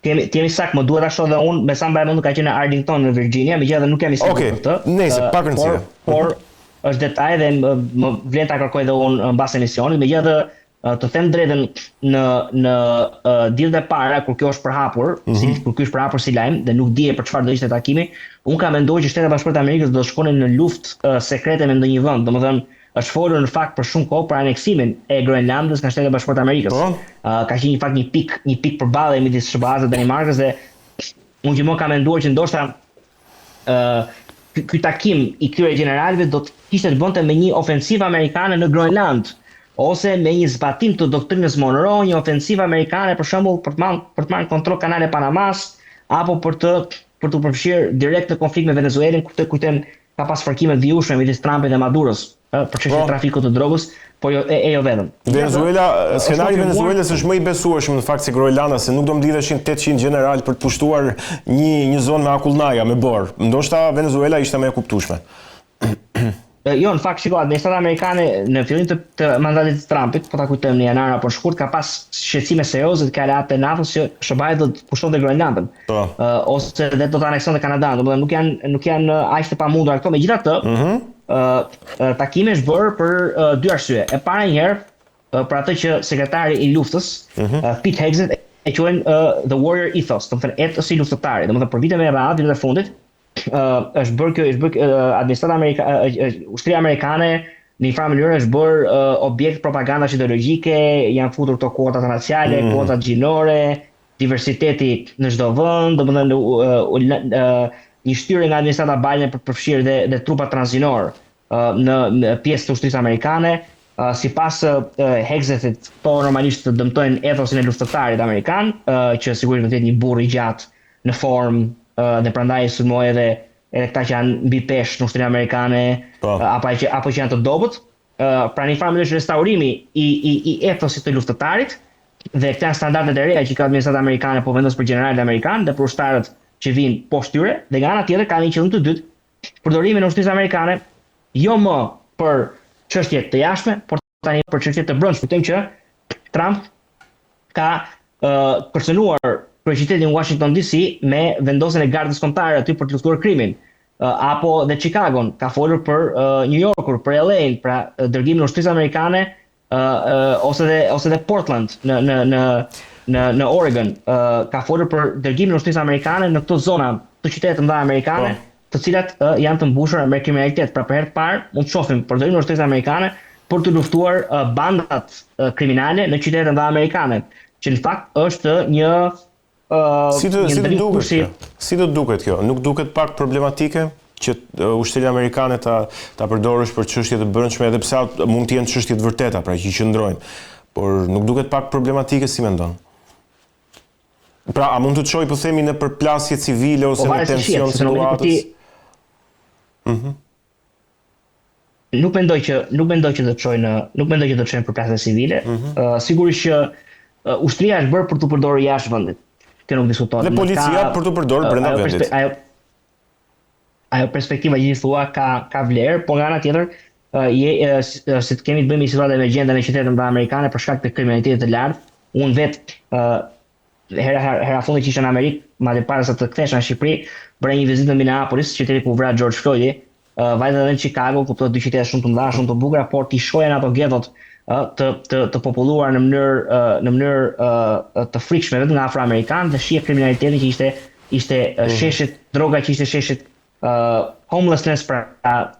Ti jemi sakt, më duhet ta shoh dhe unë me sa mbaj mend ka qenë në Arlington në Virginia, megjithatë nuk jam i sigurt për këtë. Nëse pak rëndësishme. Por është detaj dhe më vlen ta kërkoj dhe unë mbas emisionit, megjithatë të them drejtën në ditët e para kur kjo është përhapur, kur ky është përhapur si lajm dhe nuk dije për çfarë do ishte takimi, unë kam menduar që Shtetet e Bashkuara të Amerikës do shkonin në luftë sekrete me ndonjë vend, domethënë është folur në fakt për shumë kohë për aneksimin e Groenlandës nga Shtetet e Bashkuara të Amerikës. Ka qenë në fakt një pikë përballje midis SBA-s dhe Danimarkës dhe unë gjithmonë kam menduar që ndoshta ky takim i këtyre generalëve do të kishte të bënte me një ofensivë amerikane në Groenland ose me një zbatim të doktrinës Monroe, një ofensivë amerikane për shembull për të marrë kontroll kanale Panamas apo për të përfshirë direkt në konflikt me Venezuelën, kur të kujtojmë ka pas fërkime të vjushme midis Trumpit dhe Maduros për çështjen e trafikut të drogës, po jo vetëm. Skenari i Venezuelës është më i besueshëm në fakt se Groenlanda, se nuk do mblidheshin 800 general për të pushtuar një zonë me akullnaja, me bor. Ndoshta Venezuela ishte më e kuptueshme. Jo, në fakt, shiko, administrata amerikane në fillim të mandatit të Trumpit, po ta kujtojmë në janar apo shkurt, ka pas shqetësime serioze të aleate të NATO-s që SBA-i do të pushtonte Groenlandën. Ose dhe do të aneksionte Kanadan, domethënë nuk janë aq të pamundur këto. Megjithatë, takimi është bërë për dy arsye. E para njëherë për atë që sekretari i luftës, Pete Hegseth, e quajnë the warrior ethos, domethënë etosi luftëtari. Domethënë për vite me radhë, vitet e fundit, është bërë administrata amerikane, ushtria amerikane në një farë mënyrë është bërë objekt propagandash ideologjike, janë futur këto kuotat raciale, kuotat gjinore, diversiteti në çdo vend, domethënë një shtyrje nga administrata Biden për të përfshirë dhe trupat transinor në pjesë të ushtrisë amerikane. Sipas Hegsethit, to normalisht dëmtojnë ethosin e luftëtarit amerikan, që sigurisht do të jetë një burr i gjatë në formë dhe prandaj sulmoi edhe këta që janë mbi peshë në ushtrinë amerikane apo që janë të dobët. Pra një farë mënyrë restaurimi i ethosit të luftëtarit dhe këta janë standardet e reja që ka administrata amerikane po vendos për generalët amerikanë dhe për ushtarët që vinë poshtë tyre, dhe nga ana tjetër ka një qëllim të dytë, përdorimin e ushtrisë amerikane jo më për çështje të jashtme, por tani për çështje të brendshme. Kujtojmë që Trump ka kërcënuar kryeqytetin Washington DC me vendosjen e gardës kombëtare aty për të luftuar krimin. Apo dhe Chicagon ka folur për New Yorkur, për LA-n, pra dërgimin e ushtrisë amerikane ose dhe Portland në Oregon, ka folur për dërgimin e ushtrisë amerikane në këto zona të qyteteve të mëdha amerikane, të cilat janë të mbushura me kriminalitet. Pra për herë të parë mund të shohim përdorimin e ushtrisë amerikane për të luftuar bandat kriminale në qytetet e mëdha amerikane, që në fakt është një Si do duket kjo? Nuk duket pak problematike që ushtria amerikane ta përdorësh për çështje të brendshme, edhe pse mund të jenë çështje të vërteta, pra që qëndrojnë, por nuk duket pak problematike, si mendon? Pra, a mund të çojë, po themi, në përplasje civile ose në tension situatës? Nuk mendoj që do të çojnë në përplasje civile. Sigurisht që ushtria është bërë për të përdorur jashtë vendit. Kjo nuk diskutohet. Dhe policia për të përdorur brenda vendit. Ajo perspektiva gjithë ka vlerë, por nga ana tjetër si të kemi të bëjmë një situatë emergjente në qytetet e mëdha amerikane për shkak të kriminalitetit të lartë. Unë vetë hera fundi që isha në Amerikë, madje para se të kthesha në Shqipëri, bëra një vizitë në Minneapolis, qyteti ku vra George Floydi, vajte edhe në Chicago, kuptoj dy qytete shumë të mëdha, shumë të bukura, por ti shohën ato ghettot të populluar në mënyrë të frikshme vetëm nga afroamerikanë, dhe shije kriminalitetin që ishte sheshit, droga që ishte sheshit, homelessness, pra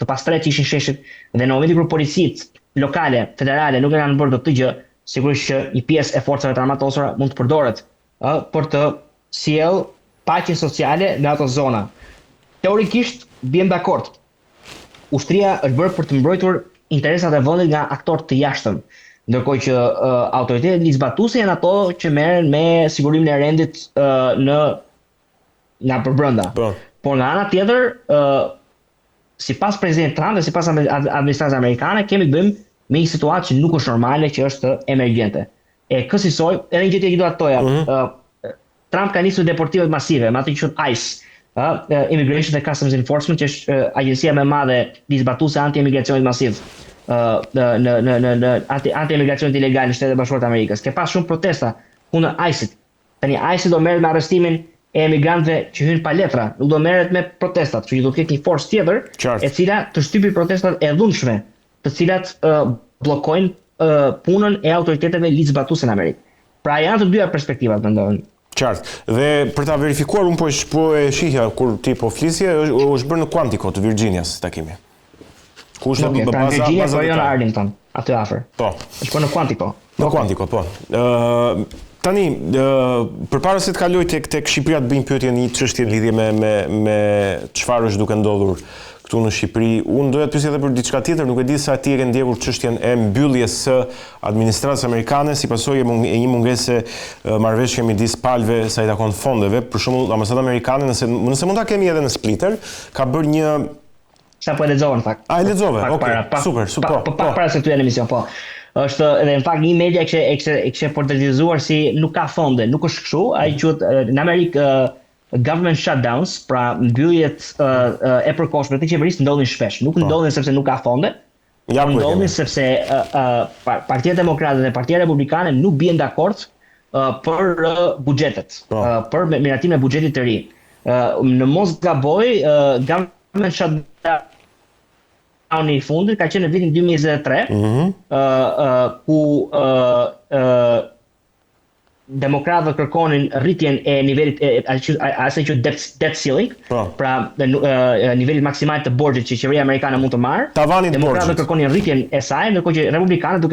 të pastret që ishin sheshit, dhe në momentin kur policitë lokale, federale nuk e kanë bërë dot këtë gjë, sigurisht që një pjesë e forcave të armatosura mund të përdoret për të sjellë paqe sociale në ato zona. Teorikisht biem dakord. Ushtria është bërë për të mbrojtur interesat e vendit nga aktorë të jashtëm, ndërkohë që autoritetet ligjzbatuese janë ato që merren me sigurimin e rendit nga përbrenda. Por nga ana tjetër, sipas presidentit Trump dhe sipas administratës amerikane, kemi të bëjmë me një situatë që nuk është normale, që është emergjente. E kësaj edhe një gjë që do të thoja, Trump ka nisur deportimet masive, me atë që quhet ICE, Immigration and Customs Enforcement, që është agjencia më e madhe ligjzbatuese anti-emigracionit masiv, anti-emigracionit ilegal në Shtetet e Bashkuara të Amerikës. Ka pas shumë protesta kundër ICE-it, Tani ai si do merret me arrestimin e emigrantëve që hynë pa letra, nuk do merret me protestat, kështu që do të ketë një forcë tjetër e cila të shtypi protestat e dhunshme, të cilat bllokojnë punën e autoriteteve ligjzbatuese në Amerikë. Pra janë të dyja perspektivat mendoj. Qartë. Dhe për ta verifikuar unë po e shihja kur ti po flisje, është bërë në Quantico të Virginias takimi. Ku është baza në Arlington, aty afër. Po. Është po në Quantico. Në Quantico, po. Tani, përpara se të kaloj tek Shqipëria të bëjmë pyetje një çështje në lidhje me çfarë është duke ndodhur këtu në Shqipëri. Unë doja të pyesja edhe për diçka tjetër, nuk e di sa ti e ke ndjekur çështjen e mbylljes së administratës amerikane si pasojë e një mungese marrëveshje midis palëve sa i takon fondeve. Për shembull, ambasadë amerikane, nëse mund ta kemi edhe në Splitter, ka bërë një sa po e lexova në fakt. A e lexove? Okej. Super. Para se ty në emision, po. Është edhe në fakt një media e kishte portretizuar si nuk ka fonde, nuk është kështu, ai quhet në Amerikë government shutdowns, pra mbylljet e përkohshme të qeverisë ndodhin shpesh. Nuk ndodhin sepse nuk ka fonde. Ndodhin sepse Partia Demokrate dhe Partia Republikane nuk bien dakord për buxhetet, për miratimin e buxhetit të ri. Në mos gaboj, government shutdown i fundit ka qenë në vitin 2023, ku demokratët kërkonin rritjen e nivelit asaj që debt ceiling, pra nivelit maksimal të borxhit që qeveria amerikane mund të marrë. Demokratët kërkonin rritjen e saj, ndërkohë që republikanët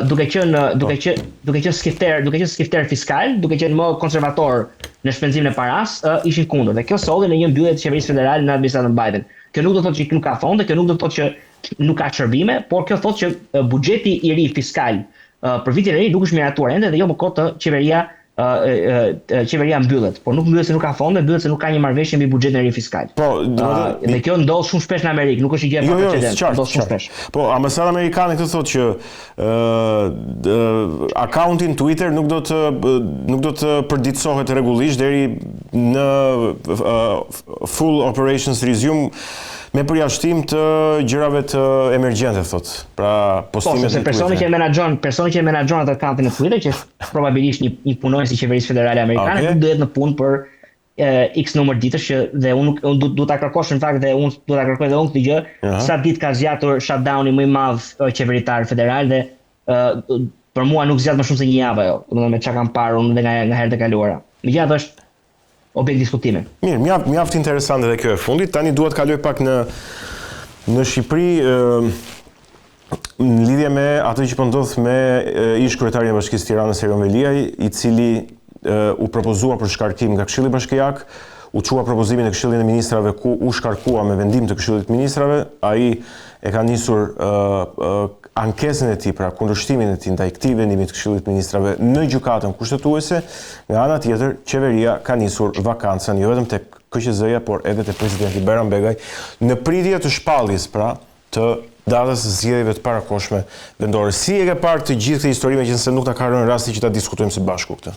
duke qenë skifter fiskal, duke qenë më konservator në shpenzimin e paras, ishin kundër. Dhe kjo solli në një mbyllje të qeverisë federale në administratën Biden. Kjo nuk do të thotë që nuk ka fonde, kjo nuk do të thotë që nuk ka shërbime, por kjo thotë që buxheti i ri fiskal për vitin e ri nuk është miratuar ende dhe jo më kot të qeveria mbyllet, por nuk mbyllet se nuk ka fonde, mbyllet se nuk ka një marrëveshje mbi buxhetin e ri fiskal. Dhe kjo ndodh shumë shpesh në Amerikë, nuk është gjë e precedent, ndodh shumë shpesh. Po, ambasadë amerikane këtë thotë që akaunti në Twitter nuk do të përditësohet rregullisht deri në full operations resume me përjashtim të gjërave të emergjente, thotë. Pra, postimet në Twitter. Personi që e menaxhon atë akauntin në Twitter, që probabilisht një punonjës i qeverisë federale amerikane, nuk do jetë në punë për X numër ditësh që dhe unë du ta kërkosh në fakt dhe unë du ta kërkoj edhe unë këtë gjë, sa ditë ka zgjatur shutdowni më i madh qeveritar federal dhe për mua nuk zgjat më shumë se një javë ajo, domethënë me çka kam parë unë dhe nga herët e kaluara. Megjithatë është objekt diskutimi. Mirë, mjaft interesante edhe kjo e fundit. Tani duhet kaloj pak në Shqipëri në lidhje me atë që po ndodh me ish kryetarin e Bashkisë Tiranës Erion Veliaj, i cili u propozua për shkarkim nga Këshilli Bashkiak, u çua propozimin e Këshillit të Ministrave ku u shkarkua me vendim të Këshillit të Ministrave. Ai e ka nisur ankesën e tij, pra kundërshtimin e tij ndaj këtij vendimi të Këshillit të Ministrave në gjykatën kushtetuese. Nga ana tjetër, qeveria ka nisur vakancën jo vetëm tek KQZ-ja, por edhe tek presidenti Bajram Begaj në pritje të shpalljes, pra, të datës së zgjedhjeve të parakohshme vendore. Si e ke parë të gjithë këtë histori, meqense nuk ta ka rënë rasti që ta diskutojmë së bashku këtë?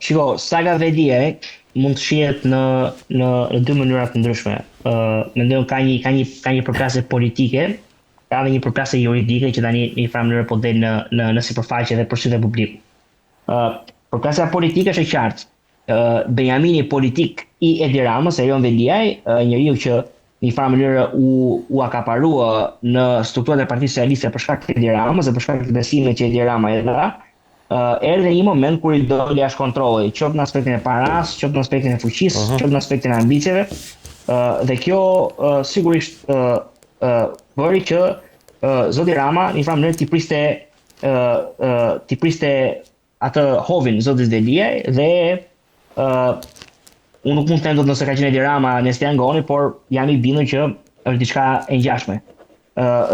Shiko, saga Veliaj mund të shihet në dy mënyra të ndryshme. Mendoj ka një përplasje politike, ka edhe një përplasje juridike që tani në një farë mënyrë po del në sipërfaqe dhe përshtyt e publikut. Përplasja politike është e qartë. Benjamini politik i Edi Ramës, Erion Veliaj, njeriu që në një farë mënyrë u akaparua në strukturat e Partisë Socialiste për shkak të Edi Ramës dhe për shkak të besimit që Edi Rama i dha. Erdhe një moment kur i doli jashtë kontrolli, qoftë në aspektin e paras, qoftë në aspektin e fuqisë, qoftë në aspektin e ambicjeve, dhe kjo sigurisht bëri që zoti Rama në një farë mënyrë t'i priste atë hovin zotit Veliaj dhe unë nuk mund të them dot nëse ka qenë Edi Rama në Stiangoni, por jam i bindur që është diçka e ngjashme.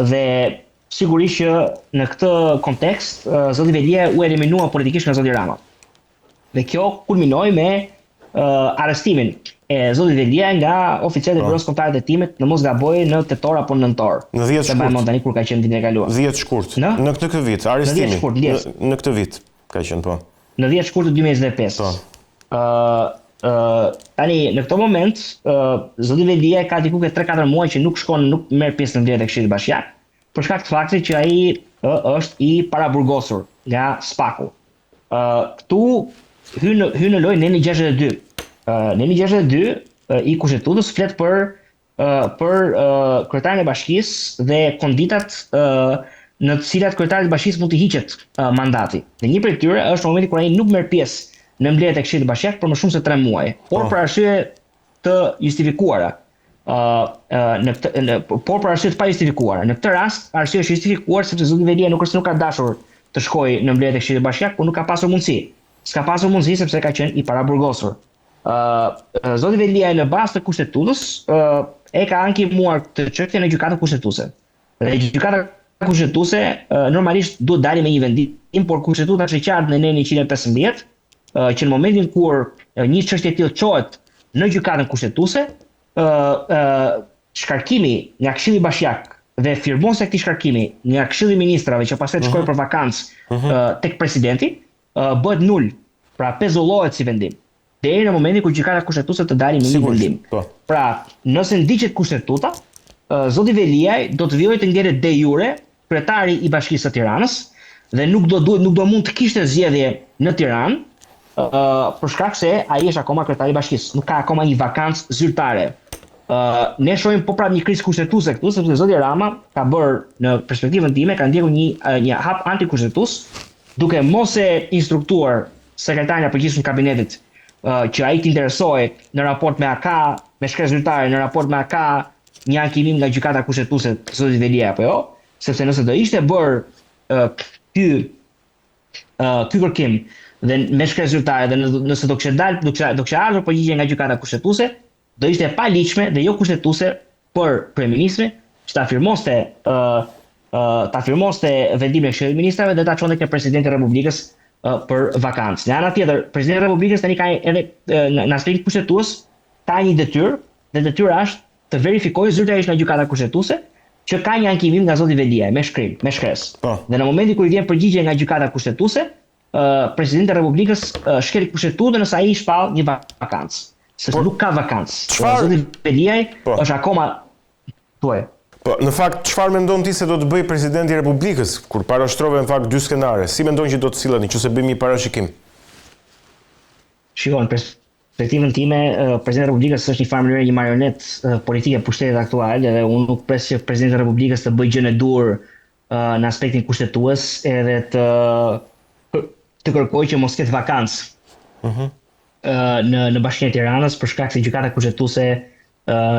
Dhe sigurisht që në këtë kontekst zoti Veliaj u eliminua politikisht nga zoti Rama. Dhe kjo kulminoi me arrestimin e zotit Veliaj nga oficerët e Bureus Kombëtar të Hetimit, në mos gaboj në tetor apo në nëntor. Në 10 shkurt. Tani kur ka qenë ditën e kaluar. 10 shkurt. Në këtë vit, arrestimi. Në këtë vit ka qenë, po. Në 10 shkurt të 2025. Po. Tani në këtë moment zoti Veliaj ka diku ke 3-4 muaj që nuk merr pjesë në mbledhjet e Këshillit Bashkiak. për shkak të faktit që ai është i paraburgosur nga SPAK-u. Këtu hyn në lojë Neni 62. Neni 62 i kushtetutës flet për kryetarin e bashkisë dhe konditat në të cilat kryetari i bashkisë mund të hiqet mandati. Dhe një prej tyre është momenti kur ai nuk merr pjesë në mbledhjet e Këshillit Bashkiak për më shumë se 3 muaj, por për arsye të justifikuara. Por për arsye të pa justifikuara. Në këtë rast, arsyeja është justifikuar sepse zoti Velia nuk ka dashur të shkojë në mbledhjet e Këshillit Bashkiak, por nuk ka pasur mundësi. S'ka pasur mundësi sepse ka qenë i paraburgosur. Zoti Velia në bazë të kushtetutës e ka ankimuar këtë çështje në gjykatën kushtetuese. Dhe gjykata kushtetuese normalisht duhet dalë me një vendim, por kushtetuta është e qartë në Neni 115 që në momentin kur një çështje e tillë çohet në gjykatën kushtetuese, shkarkimi nga Këshilli Bashkiak dhe firmosja e këtij shkarkimi nga Këshilli i Ministrave që pastaj shkojë për vakancë tek presidenti, bëhet nul, pra pezullohet si vendim. Deri në momentin kur gjykata kushtetuese të dalë me një vendim. Pra, nëse ndiqet kushtetuta, zoti Veliaj do të vijojë të ngjerë de jure kryetari i Bashkisë së Tiranës dhe nuk do mund të kishte zgjedhje në Tiranë, për shkak se ai është akoma kryetari i bashkisë, nuk ka akoma një vakancë zyrtare. Ne shohim po prapë një krizë kushtetuese këtu, sepse zoti Rama ka bërë në perspektivën time ka ndjekur një hap antikushtetues, duke mos e instruktuar sekretarin e përgjithshëm të kabinetit që ai të interesohej në raport me AK, me shkresë zyrtare, në raport me AK, një ankimim nga gjykata kushtetuese zoti Velia apo jo, sepse nëse do ishte bërë ky kërkim dhe me shkresë zyrtare dhe nëse do kishte ardhur përgjigje nga gjykata kushtetuese, do ishte e paligjshme dhe jo kushtetuese për kryeministrin që ta firmoste vendimin e Këshillit të Ministrave dhe ta çonte ke presidenti i Republikës për vakancë. Në ana tjetër, presidenti i Republikës tani ka edhe në aspektin kushtetues ka një detyrë, dhe detyra është të verifikojë zyrtarisht nga gjykata kushtetuese që ka një ankimim nga zoti Velia me shkrim, me shkresë. Dhe në momentin kur i vjen përgjigje nga gjykata kushtetuese, presidenti i Republikës shkel kushtetutën nëse ai shpall një vakancë. Sepse nuk ka vakancë. Zoti Veliaj është akoma thuaj. Po, në fakt, çfarë mendon ti se do të bëj presidenti i Republikës kur parashtrove në fakt dy skenare? Si mendon që do të sillen nëse bëjmë një parashikim? Shikon, perspektivën time, presidenti i Republikës është një farë mënyrë një marionet politike e pushtetit aktual, dhe unë nuk pres që presidenti i Republikës të bëjë gjën e dur në aspektin kushtetues edhe të kërkojë që mos ketë vakancë në Bashkinë e Tiranës për shkak se gjykata kushtetuese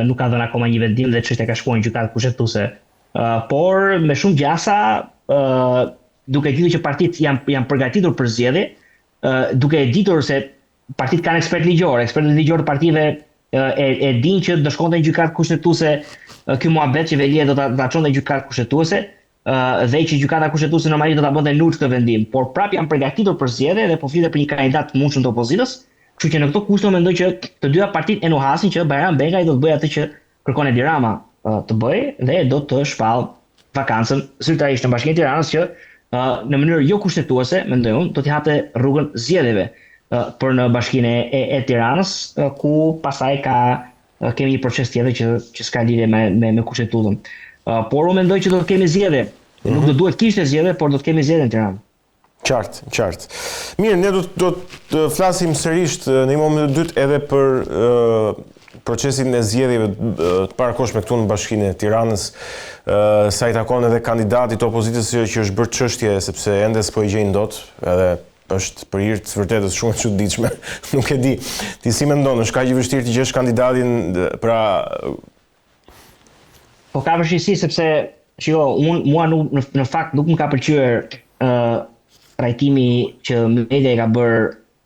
nuk ka dhënë akoma një vendim dhe çështja ka shkuar në gjykatë kushtetuese. Por me shumë gjasa, duke ditur që partitë janë përgatitur për zgjedhje, duke ditur se partitë kanë ekspertë ligjor të partive e dinë që do shkonte në gjykatë kushtetuese ky muhabet që Velia do ta çonte në gjykatë kushtetuese dhe që gjykata kushtetuese normalisht do ta bënte nul këtë vendim, por prapë janë përgatitur për zgjedhje dhe po flitet për një kandidat të mundshëm të opozitës. Kështu që në këto kushte mendoj që të dyja partitë e nuhasin që Bajram Begaj do të bëjë atë që kërkon Edi Rama të bëjë dhe do të shpall vakancën zyrtarisht në Bashkinë e Tiranës që në mënyrë jo kushtetuese, mendoj unë, do t'i hapte rrugën zgjedhjeve për në Bashkinë e Tiranës, ku pastaj kemi një proces tjetër që s'ka lidhje me kushtetutën. Por unë mendoj që do të kemi zgjedhje. Nuk do duhet kishte zgjedhje, por do të kemi zgjedhje në Tiranë. Qartë. Mirë, ne do të flasim sërish në një moment të dytë edhe për procesin e zgjedhjeve të parakohshme këtu në Bashkinë e Tiranës, sa i takon edhe kandidatit të opozitës që është bërë çështje sepse ende s'po i gjejnë dot, edhe është për hir të vërtetës shumë e çuditshme. Nuk e di. Ti si mendon, është kaq i vështirë të gjesh kandidatin, pra po ka vështirësi sepse mua në fakt nuk më ka pëlqyer trajtimi që media ka bërë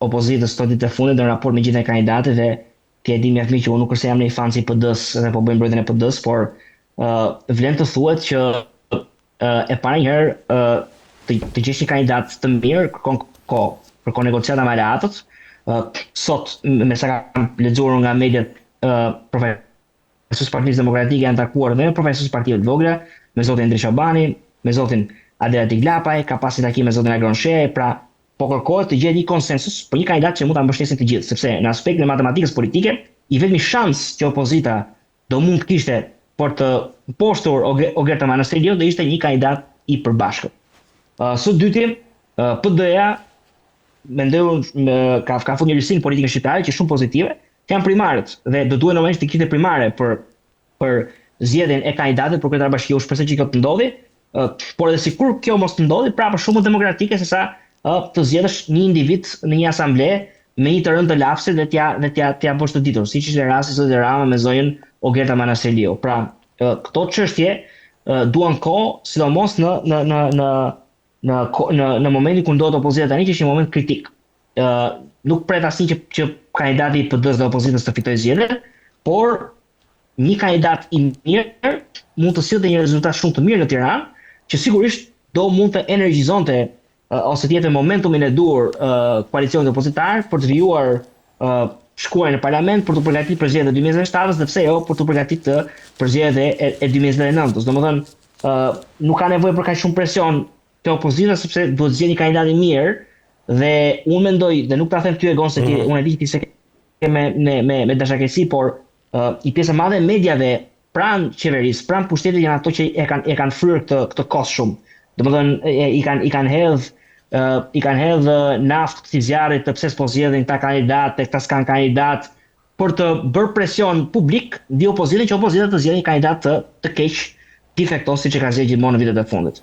opozitës këto ditë të fundit në raport me gjithë kandidatët dhe ti e di mjaft mirë që unë nuk është se jam në një fan si PD-s dhe po bëjmë mbrojtjen e PD-s, por vlen të thuhet që e para një herë të gjesh një kandidat të mirë kërkon negociata me aleatët. Sot me sa kam lexuar nga mediat profesorët Partisë Demokratike janë takuar dhe me profesorët partive të vogla, me zotin Endri Shabani, me zotin Adela Tiglapaj, ka pasi takim me zotin Agron Sheh, pra po kërkohet të gjetë një konsensus për një kandidat që mund ta mbështesin të gjithë, sepse në aspektin e matematikës politike, i vetmi shans që opozita do mund të kishte për të postur Ogerta Manastiriu dhe ishte një kandidat i përbashkët. Së dyti, PD-ja ka futur një rrysinë politike shqiptare që shumë pozitive, që janë primarët dhe do duhen normalisht të kishte primare për zgjedhjen e kandidatit për kryetar bashkie. U shpresoj që kjo të ndodhi, por edhe sikur kjo mos të ndodhi, prapë shumë demokratike sesa të zgjedhësh një individ në një asamble me një të rënd të lapsit dhe t'ja bësh të ditur, siç ishte rasti zoti Rama me zonjën Ogerta Manastiriu. Pra, këto çështje duan kohë, sidomos në momentin kur ndodhet opozita tani, që është një moment kritik. Nuk pret asnjë që kandidati i PD-s dhe opozitës të fitojë zgjedhjet, por një kandidat i mirë mund të sillte një rezultat shumë të mirë në Tiranë, që sigurisht do mund të energjizonte ose të jepte momentumin e duhur koalicionit opozitar për të vijuar shkuarjen në parlament për të përgatitur për zgjedhjet e 2027-s dhe pse jo për të përgatitur për zgjedhjet e 2029-s. Domethënë nuk ka nevojë për kaq shumë presion te opozita sepse duhet zgjedhë një kandidat i mirë dhe unë mendoj dhe nuk ta them ty Egon se ti unë e di që ti se ke me dashakësi, por i pjesë e madhe e mediave pranë qeverisë, pranë pushtetit janë ato që e kanë fryrë këtë kos shumë. Domethënë i kanë hedhë naftë këtij zjarrit të pse s'po zgjedhin këta kandidat, këta s'kan kandidat, për të bërë presion publik mbi opozitën që opozita të zgjedhë një kandidat të keq, defektos siç e ka zgjedhur gjithmonë në vitet e fundit.